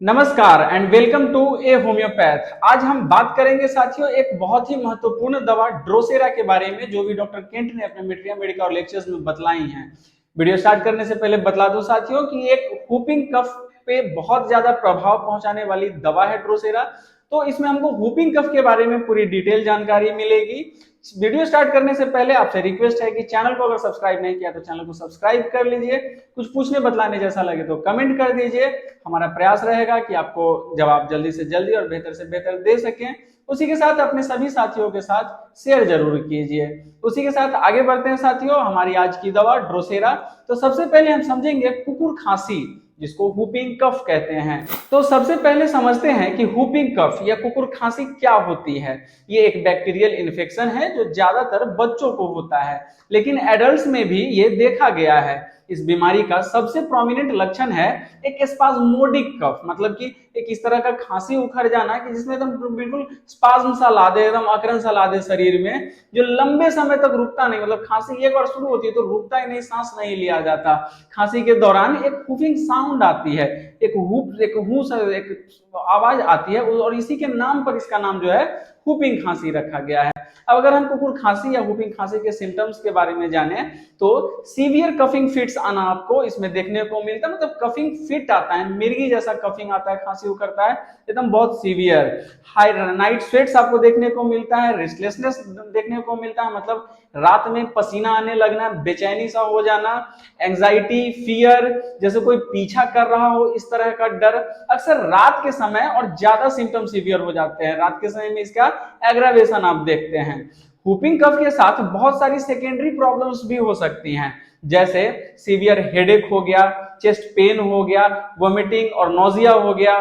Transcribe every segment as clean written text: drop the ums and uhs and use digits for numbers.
नमस्कार and welcome to a homeopath. आज हम बात करेंगे साथियों एक बहुत ही महत्वपूर्ण दवा ड्रोसेरा के बारे में, जो भी डॉक्टर केंट ने अपने मिट्रिया मेडिकल लेक्चर्स में बतलाई हैं। वीडियो स्टार्ट करने से पहले बतला दूं साथियों कि एक हुपिंग कफ पे बहुत ज्यादा प्रभाव पहुंचाने वाली दवा है ड्रोसेरा। तो इसमें हमको हुपिंग कफ के बारे में पूरी डिटेल जानकारी मिलेगी। वीडियो स्टार्ट करने से पहले आपसे रिक्वेस्ट है कि चैनल को अगर सब्सक्राइब नहीं किया तो चैनल को सब्सक्राइब कर लीजिए। कुछ पूछने बतलाने जैसा लगे तो कमेंट कर दीजिए। हमारा प्रयास रहेगा कि आपको जवाब जल्दी से जल्दी और बेहतर से बेहतर दे सकें। उसी के साथ अपने सभी साथियों के साथ शेयर जरूर कीजिए। उसी के साथ आगे बढ़ते हैं साथियों, हमारी आज की दवा ड्रोसेरा। तो सबसे पहले हम समझेंगे कुकुर खांसी, जिसको हुपिंग कफ कहते हैं। तो सबसे पहले समझते हैं कि हुपिंग कफ या कुकुर खांसी क्या होती है। ये एक बैक्टीरियल इन्फेक्शन है जो ज्यादातर बच्चों को होता है, लेकिन एडल्ट्स में भी ये देखा गया है। इस बीमारी का सबसे प्रोमिनेंट लक्षण है एक स्पाज्मोडिक कफ, मतलब कि एक इस तरह का खांसी उखड़ जाना कि जिसमें एकदम बिल्कुल स्पाज्म सा ला दे, एकदम अकरन सा ला दे शरीर में, जो लंबे समय तक रुकता नहीं। मतलब खांसी एक बार शुरू होती है तो रुकता ही नहीं, सांस नहीं लिया जाता। खांसी के दौरान एक हुफिंग साउंड आती है, एक आवाज आती है, और इसी के नाम पर इसका नाम जो है हुपिंग खांसी रखा गया है। अब अगर हम कुकुर खांसी या हुपिंग खांसी के सिम्टम्स के बारे में जाने तो सीवियर कफिंग फिट्स आना आपको इसमें देखने को मिलता है। मतलब कफिंग फिट आता है, मिर्गी जैसा कफिंग आता है, खांसी उकरता है एकदम बहुत सीवियर। हाई नाइट स्वेट्स आपको देखने को मिलता है, रेस्टलेसनेस देखने को मिलता है, मतलब रात में पसीना आने लगना, बेचैनी सा हो जाना, एंजाइटी, फियर, जैसे कोई पीछा कर रहा हो इस तरह का डर। अक्सर रात के समय और ज्यादा सिम्टम सीवियर हो जाते हैं। रात के समय में इसका एग्रावेशन आप देखते हैं। हुपिंग कफ के साथ बहुत सारी सेकेंडरी प्रॉब्लम्स भी हो सकती हैं, जैसे सीवियर हेडेक हो गया, चेस्ट पेन हो गया, वोमिटिंग और नोजिया हो गया।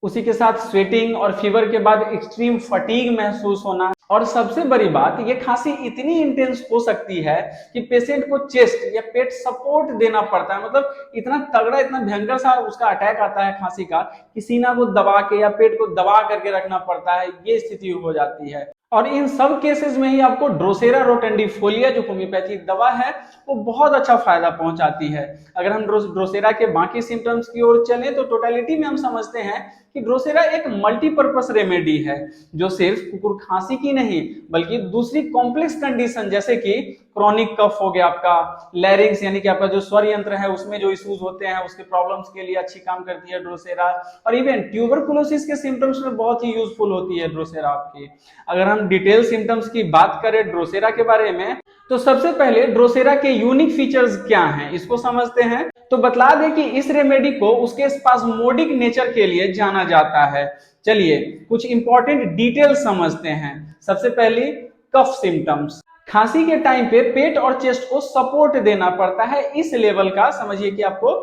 उसी के साथ स्वेटिंग और फीवर के बाद एक्सट्रीम फटीग महसूस होना। और सबसे बड़ी बात, ये खांसी इतनी इंटेंस हो सकती है कि पेशेंट को चेस्ट या पेट सपोर्ट देना पड़ता है। मतलब इतना तगड़ा, इतना भयंकर सा उसका अटैक आता है खांसी का कि सीना को दबा के या पेट को दबा करके रखना पड़ता है। ये स्थिति हो जाती है। और इन सब केसेस में ही आपको ड्रोसेरा रोटेंडिफोलिया जो होम्योपैथिक दवा है वो बहुत अच्छा फायदा पहुंचाती है। अगर हम ड्रोसेरा के बाकी सिम्टम्स की ओर चलें तो टोटलिटी में हम समझते हैं कि ड्रोसेरा एक मल्टीपर्पस रेमेडी है, जो सिर्फ कुकुर खांसी की नहीं बल्कि दूसरी कॉम्प्लेक्स कंडीशन जैसे कि क्रॉनिक कफ हो गया, आपका लैरिंग्स यानी कि आपका जो स्वर यंत्र है उसमें जो इश्यूज होते हैं उसके प्रॉब्लम्स के लिए अच्छी काम करती है ड्रोसेरा। और इवन ट्यूबरकुलोसिस के सिम्टम्स में बहुत ही यूजफुल होती है ड्रोसेरा आपकी। अगर हम डिटेल सिम्टम्स की बात करें ड्रोसेरा के बारे में तो सबसे पहले ड्रोसेरा के यूनिक फीचर्स क्या हैं इसको समझते हैं। तो बतला दें कि इस रेमेडी को उसके स्पाज्मोडिक नेचर के लिए जाना जाता है। चलिए कुछ इंपॉर्टेंट डिटेल समझते हैं। सबसे पहले कफ सिम्टम्स। खांसी के टाइम पे पेट और चेस्ट को सपोर्ट देना पड़ता है, इस लेवल का समझिए कि आपको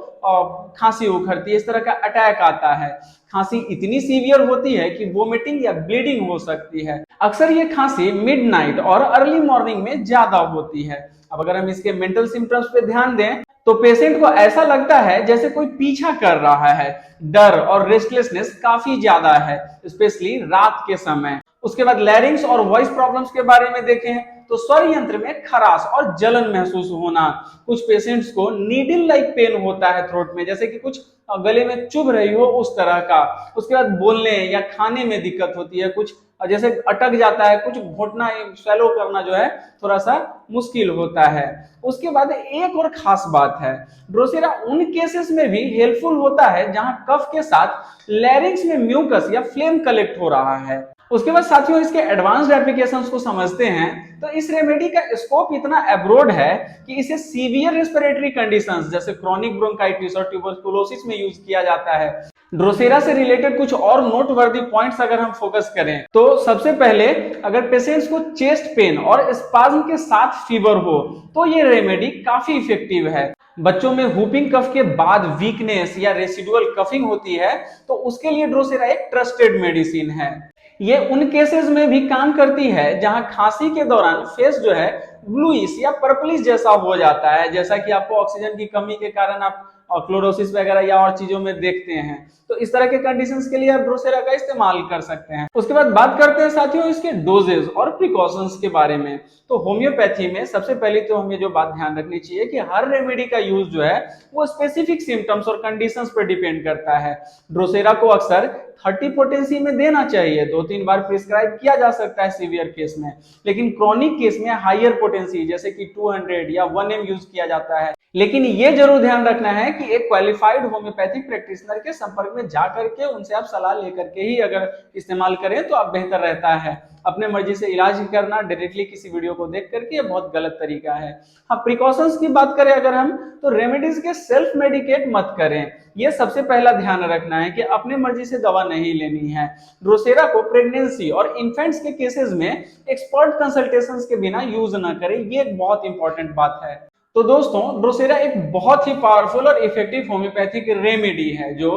खांसी उखड़ती है, इस तरह का अटैक आता है। खांसी इतनी सीवियर होती है कि वोमिटिंग या ब्लीडिंग हो सकती है। अक्सर ये खांसी मिडनाइट और अर्ली मॉर्निंग में ज्यादा होती है। अब अगर हम इसके मेंटल सिम्टम्स पे ध्यान दें तो पेशेंट को ऐसा लगता है जैसे कोई पीछा कर रहा है। डर और रेस्टलेसनेस काफी ज्यादा है, स्पेशली रात के समय। उसके बाद लैरिंग्स और वॉइस प्रॉब्लम्स के बारे में देखें तो स्वर यंत्र में खराश और जलन महसूस होना। कुछ पेशेंट्स को नीडल लाइक पेन होता है थ्रोट में, जैसे कि कुछ गले में चुभ रही हो उस तरह का। उसके बाद बोलने या खाने में दिक्कत होती है, कुछ जैसे अटक जाता है, कुछ घोटना स्वेलो करना जो है थोड़ा सा मुश्किल होता है। उसके बाद एक और खास बात है, ड्रोसेरा उन केसेस में भी हेल्पफुल होता है जहां कफ के साथ लैरिंग्स में म्यूकस या फ्लेम कलेक्ट हो रहा है। उसके बाद साथियों इसके एडवांस्ड एप्लीकेशंस को समझते हैं। तो इस रेमेडी का स्कोप इतना अब्रॉड है कि इसे सीवियर रेस्पिरेटरी कंडीशंस जैसे क्रॉनिक ब्रोंकाइटिस और ट्यूबरकुलोसिस में यूज किया जाता है। ड्रोसेरा से रिलेटेड कुछ और नोटवर्दी पॉइंट्स अगर हम फोकस करें तो सबसे पहले, अगर पेशेंट्स को चेस्ट पेन और स्पाज्म के साथ फीवर हो तो ये रेमेडी काफी इफेक्टिव है। बच्चों में हुपिंग कफ के बाद वीकनेस या रेसिडुअल कफिंग होती है तो उसके लिए ड्रोसेरा एक ट्रस्टेड मेडिसिन है। ये उन केसेस में भी काम करती है जहां खांसी के दौरान फेस जो है ब्लूइश या पर्पलिश जैसा हो जाता है, जैसा कि आपको ऑक्सीजन की कमी के कारण आप क्लोरोसिस वगैरह या और चीजों में देखते हैं। तो इस तरह के कंडीशंस के लिए आप ड्रोसेरा का इस्तेमाल कर सकते हैं। उसके बाद बात करते हैं साथियों इसके डोजेज और प्रिकॉशंस के बारे में। तो होम्योपैथी में सबसे पहले तो हमें जो बात ध्यान रखनी चाहिए कि हर रेमेडी का यूज जो है वो स्पेसिफिक सिम्टम्स और कंडीशंस पर डिपेंड करता है। ड्रोसेरा को अक्सर 30 पोटेंसी में देना चाहिए, 2-3 बार प्रिस्क्राइब किया जा सकता है सीवियर केस में, लेकिन क्रॉनिक केस में हायर पोटेंसी जैसे कि 200 या 1 mg यूज किया जाता है। लेकिन ये जरूर ध्यान रखना है कि एक क्वालिफाइड होम्योपैथिक प्रैक्टिशनर के संपर्क में जाकर के उनसे आप सलाह लेकर के ही अगर इस्तेमाल करें तो आप बेहतर रहता है। अपने मर्जी से इलाज करना डायरेक्टली किसी वीडियो को देख करके बहुत गलत तरीका है। हाँ, प्रिकॉशंस की बात करें अगर हम, तो रेमेडीज के सेल्फ मेडिकेट मत करें, ये सबसे पहला ध्यान रखना है कि अपने मर्जी से दवा नहीं लेनी है। ड्रोसेरा को प्रेगनेंसी और इन्फेंट्स के केसेस में एक्सपर्ट कंसल्टेशंस के बिना यूज ना करें, ये एक बहुत इंपॉर्टेंट बात है। तो दोस्तों, ड्रोसेरा एक बहुत ही पावरफुल और इफेक्टिव होम्योपैथिक रेमेडी है जो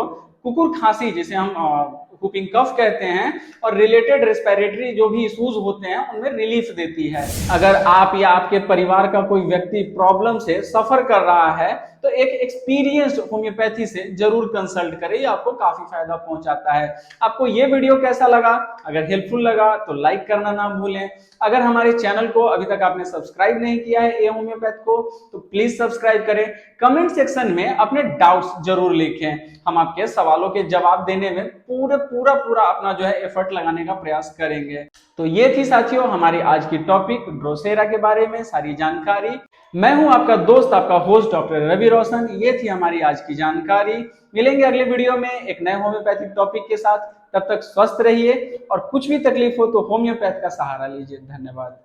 कुकुर खांसी, जिसे हम व्हूपिंग कफ कहते हैं, और रिलेटेड रेस्पिरेटरी जो भी इश्यूज होते हैं उनमें रिलीफ देती है। अगर आप या आपके परिवार का कोई व्यक्ति प्रॉब्लम से सफर कर रहा है तो एक एक्सपीरियंस्ड होम्योपैथी से जरूर कंसल्ट करें, ये आपको काफी फायदा पहुंचाता है। आपको ये वीडियो कैसा लगा? अगर हेल्पफुल लगा तो लाइक करना ना भूलें। अगर हमारे चैनल को अभी तक आपने सब्सक्राइब नहीं किया है ए होम्योपैथ को, तो प्लीज सब्सक्राइब करें। कमेंट सेक्शन में अपने डाउट्स जरूर लिखें, हम आपके सवालों के जवाब देने में पूरा अपना जो है एफर्ट लगाने का प्रयास करेंगे। तो ये थी साथियों हमारी आज की टॉपिक ड्रोसेरा के बारे में सारी जानकारी। मैं हूं आपका दोस्त, आपका होस्ट डॉक्टर रवि रोशन। ये थी हमारी आज की जानकारी। मिलेंगे अगले वीडियो में एक नए होम्योपैथिक टॉपिक के साथ। तब तक स्वस्थ रहिए और कुछ भी तकलीफ हो तो होम्योपैथ का सहारा लीजिए। धन्यवाद।